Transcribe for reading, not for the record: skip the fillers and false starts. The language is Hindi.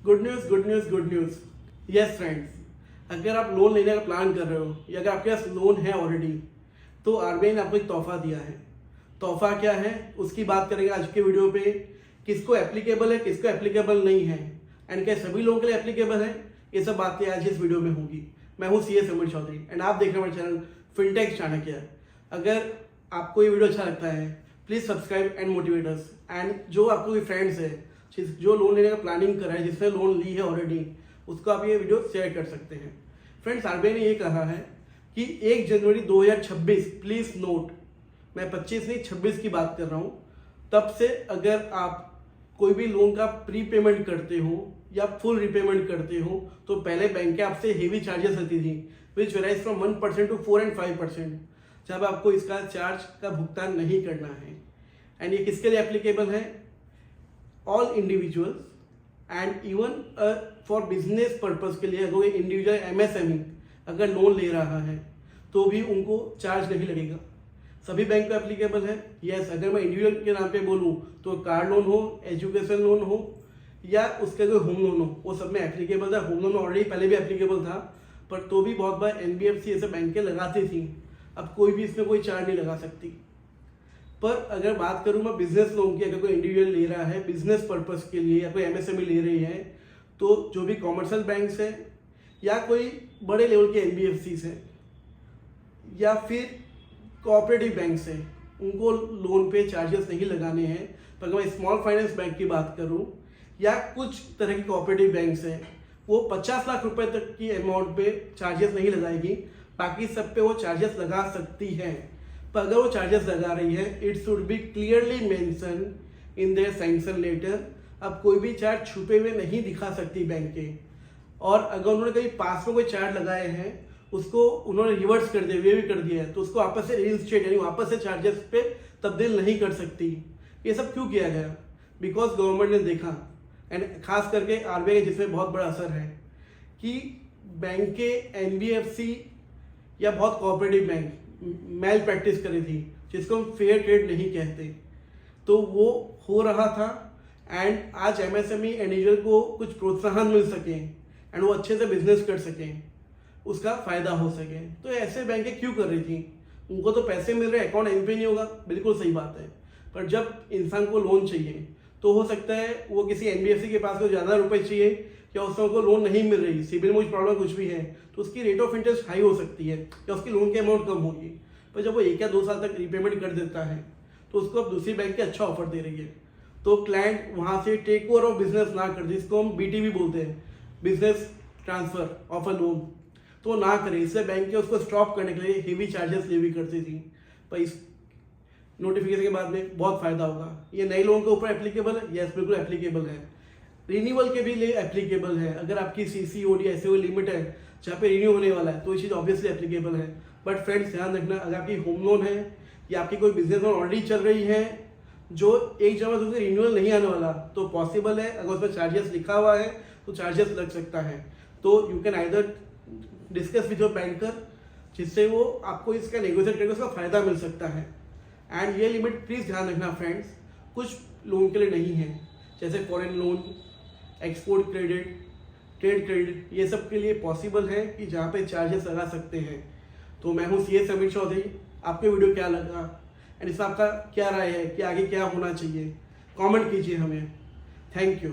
Good news good news good news. Yes friends, अगर आप लोन लेने का प्लान कर रहे हो या अगर आपके पास लोन है ऑलरेडी, तो आरबीआई ने आपको एक तोहफा दिया है। तोहफा क्या है उसकी बात करेंगे आज के वीडियो पे। किसको एप्लीकेबल है, किसको एप्लीकेबल नहीं है, एंड क्या सभी लोगों के लिए एप्लीकेबल है, ये सब बातें आज इस वीडियो में होंगी। मैं हूँ सीए समीर चौधरी एंड आप देख रहे हैं मेरा चैनल फिनटेक चाणक्य। अगर आपको ये वीडियो अच्छा लगता है please subscribe and motivate us. And जो आपको कोई फ्रेंड्स है जो लोन लेने का प्लानिंग कर रहा है, जिसने लोन ली है ऑलरेडी, उसको आप ये वीडियो शेयर कर सकते हैं। फ्रेंड्स, आरबीआई ने ये कहा है कि 1 जनवरी 2026, प्लीज़ नोट, मैं 25 नहीं 26 की बात कर रहा हूँ, तब से अगर आप कोई भी लोन का प्री पेमेंट करते हो या फुल रिपेमेंट करते हो तो पहले बैंक के आपसे हेवी चार्जेस रहती थी, विच वेराइज फ्रॉम 1% टू 4 and 5%, जब आपको इसका चार्ज का भुगतान नहीं करना है। एंड ये किसके लिए एप्लीकेबल है? All individuals and even for business purpose के लिए। अगर इंडिविजुअल एमएसएमई अगर लोन ले रहा है तो भी उनको चार्ज नहीं लगेगा। सभी बैंक को एप्लीकेबल है। यस, अगर मैं इंडिविजुअल के नाम पे बोलूँ तो कार लोन हो, एजुकेशन लोन हो या उसका जो होम लोन हो, वो सब में एप्लीकेबल था। होम लोन में ऑलरेडी पहले भी एप्लीकेबल था, पर तो भी बहुत बार एनबीएफसी ऐसे बैंकें लगाती थी। अब कोई भी इसमें कोई चार्ज नहीं लगा सकती। पर अगर बात करूँ मैं बिजनेस लोन की, अगर कोई इंडिविजुअल ले रहा है बिजनेस पर्पस के लिए या कोई एमएसएमई ले रही है, तो जो भी कॉमर्शियल बैंक्स है या कोई बड़े लेवल के एनबीएफसीज हैं या फिर कोऑपरेटिव बैंक्स हैं, उनको लोन पे चार्जेस नहीं लगाने हैं। पर अगर मैं स्मॉल फाइनेंस बैंक की बात करूं या कुछ तरह की कोऑपरेटिव बैंक्स हैं, वो 50 लाख रुपए तक की अमाउंट पे चार्जेस नहीं लगाएगी, बाकी सब पे वो चार्जेस लगा सकती है। पर अगर वो चार्जेस लगा रही है, it should be clearly mention in their sanction letter. अब कोई भी चार्ज छुपे हुए नहीं दिखा सकती बैंक के। और अगर उन्होंने कहीं पास में कोई चार्ज लगाए हैं, उसको उन्होंने रिवर्स कर दिया, वे भी कर दिया है, तो उसको वापस से रीइंस्टेट यानी वापस से चार्जेस पे तब्दील नहीं कर सकती। ये सब क्यों किया गया? बिकॉज गवर्नमेंट ने देखा, एंड खास करके आरबीआई का जिसमें बहुत बड़ा असर है, कि बैंकें एनबीएफसी या बहुत कोऑपरेटिव बैंक मैल प्रैक्टिस करी थी, जिसको हम फेयर ट्रेड नहीं कहते, तो वो हो रहा था। एंड आज एमएसएमई इंडिविजुअल को कुछ प्रोत्साहन मिल सके एंड वो अच्छे से बिजनेस कर सकें, उसका फायदा हो सके, तो ऐसे बैंकें क्यों कर रही थी? उनको तो पैसे मिल रहे, अकाउंट एमपी नहीं होगा, बिल्कुल सही बात है। पर जब इंसान को लोन चाहिए तो हो सकता है वो किसी एनबीएफसी के पास को ज़्यादा रुपए चाहिए या उसमें को लोन नहीं मिल रही, सिबिल में कुछ प्रॉब्लम कुछ भी है, तो उसकी रेट ऑफ इंटरेस्ट हाई हो सकती है या उसकी लोन की अमाउंट कम होगी। पर जब वो 1 या 2 साल तक रिपेमेंट कर देता है तो उसको अब दूसरी बैंक के अच्छा ऑफर दे रही है, तो क्लाइंट वहाँ से टेक ओवर ऑफ बिजनेस ना कर दे, जिसको हम बीटीवी बोलते हैं, business transfer of a loan, तो ना करें। इससे बैंक के उसको स्टॉप करने के लिए हेवी चार्जेस ले भी करती थी। पर इस नोटिफिकेशन के बाद में बहुत फायदा होगा। ये नए लोन के ऊपर एप्लीकेबल है? यस, बिल्कुल एप्लीकेबल है। रिन्यूअल के भी लिए एप्लीकेबल है। अगर आपकी सीसीओडी ऐसे कोई लिमिट है जहाँ पे रिन्यू होने वाला है, तो ये चीज़ ऑब्वियसली एप्लीकेबल है। बट फ्रेंड्स, ध्यान रखना, अगर आपकी होम लोन है या आपकी कोई बिजनेस लोन ऑलरेडी चल रही है जो 1 जनवरी से रिन्यूअल नहीं आने वाला, तो पॉसिबल है अगर उसमें चार्जेस लिखा हुआ है तो चार्जेस लग सकता है। तो you can either discuss with your banker, जिससे वो आपको इसका नेगोशिएट करके उसका फायदा मिल सकता है। एंड ये लिमिट प्लीज़ ध्यान रखना फ्रेंड्स, कुछ लोन के लिए नहीं है, जैसे foreign loan, export credit, trade credit, ये सब के लिए पॉसिबल है कि जहाँ पे चार्जेस लगा सकते हैं। तो मैं हूँ सीए समीर चौधरी। आपको वीडियो क्या लगा एंड इसमें आपका क्या राय है कि आगे क्या होना चाहिए, कमेंट कीजिए हमें। Thank you.